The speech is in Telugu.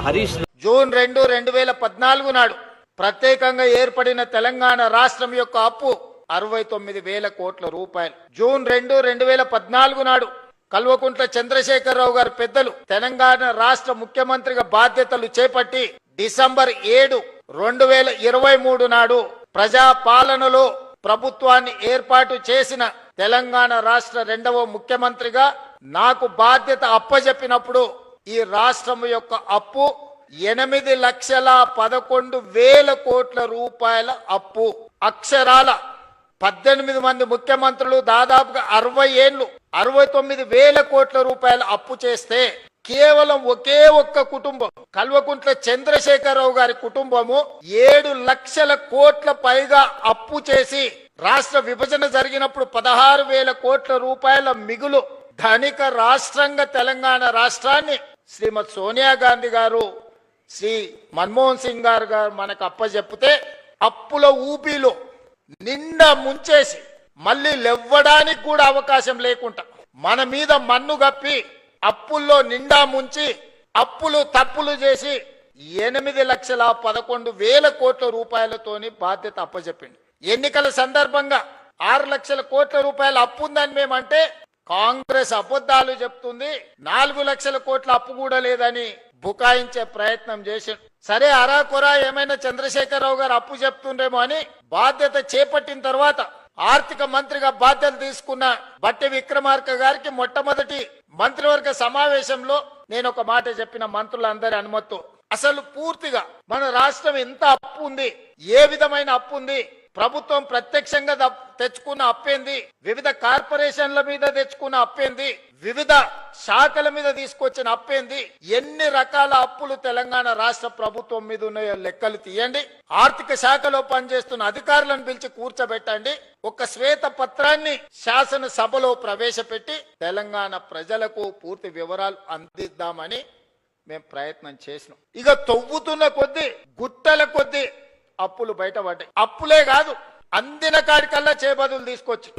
హరీష్ జూన్ 2, 2014 నాడు ప్రత్యేకంగా ఏర్పడిన తెలంగాణ రాష్ట్రం యొక్క అప్పు 69,000 కోట్ల రూపాయలు. జూన్ 2, 2014 నాడు కల్వకుంట్ల చంద్రశేఖరరావు గారు పెద్దలు తెలంగాణ రాష్ట్ర ముఖ్యమంత్రిగా బాధ్యతలు చేపట్టి డిసెంబర్ 7, 2023 నాడు ప్రజాపాలనలో ప్రభుత్వాన్ని ఏర్పాటు చేసిన తెలంగాణ రాష్ట్ర 2వ ముఖ్యమంత్రిగా నాకు బాధ్యత అప్పజెప్పినప్పుడు ఈ రాష్ట్రం యొక్క అప్పు 8,11,000 కోట్ల రూపాయల అప్పు. అక్షరాల 18 మంది ముఖ్యమంత్రులు దాదాపుగా 60 ఏళ్లు 69,000 కోట్ల రూపాయల అప్పు చేస్తే కేవలం ఒకే ఒక్క కుటుంబం కల్వకుంట్ల చంద్రశేఖరరావు గారి కుటుంబము 7 లక్షల కోట్ల పైగా అప్పు చేసి రాష్ట్ర విభజన జరిగినప్పుడు 16,000 కోట్ల రూపాయల మిగులు ధనిక రాష్ట్రంగా తెలంగాణ రాష్ట్రాన్ని శ్రీమతి సోనియా గాంధీ గారు, శ్రీ మన్మోహన్ సింగ్ గారు మనకు అప్పచెప్పితే అప్పుల ఊపిలో నిండా ముంచేసి మళ్ళీ లేవడానికి కూడా అవకాశం లేకుండా మన మీద మన్ను గప్పి అప్పుల్లో నిండా ముంచి అప్పులు తప్పులు చేసి 8,11,000 కోట్ల రూపాయలతోని బాధ్యత అప్పచెప్పింది. ఎన్నికల సందర్భంగా 6 లక్షల కోట్ల రూపాయల అప్పు ఉందని మేమంటే కాంగ్రెస్ అబద్ధాలు చెప్తుంది, 4 లక్షల కోట్ల అప్పు కూడా లేదని బుకాయించే ప్రయత్నం చేసిండు. సరే అరాకొరా ఏమైనా చంద్రశేఖరరావు గారు అప్పు చెప్తుండేమో అని బాధ్యత చేపట్టిన తర్వాత ఆర్థిక మంత్రిగా బాధ్యత తీసుకున్న బట్టి విక్రమార్క గారికి మొట్టమొదటి మంత్రివర్గ సమావేశంలో నేను ఒక మాట చెప్పిన, మంత్రులందరి అనుమతితో అసలు పూర్తిగా మన రాష్ట్రం ఎంత అప్పు ఉంది, ఏ విధమైన అప్పు ఉంది, ప్రభుత్వం ప్రత్యక్షంగా తెచ్చుకున్న అప్పేంది, వివిధ కార్పొరేషన్ల మీద తెచ్చుకున్న అప్పేంది, వివిధ శాఖల మీద తీసుకొచ్చిన అప్పేంది, ఎన్ని రకాల అప్పులు తెలంగాణ రాష్ట్ర ప్రభుత్వం మీద ఉన్నాయో లెక్కలు తీయండి. ఆర్థిక శాఖలో పనిచేస్తున్న అధికారులను పిలిచి కూర్చోబెట్టండి. ఒక శ్వేత పత్రాన్ని శాసనసభలో ప్రవేశపెట్టి తెలంగాణ ప్రజలకు పూర్తి వివరాలు అందిద్దామని మేము ప్రయత్నం చేసినాం. ఇక తవ్వుతున్న కొద్దీ గుట్టల కొద్దీ అప్పులు బయటపడ్డాయి. అప్పులే కాదు, అందిన కాడికల్లా చేబదులు తీసుకొచ్చి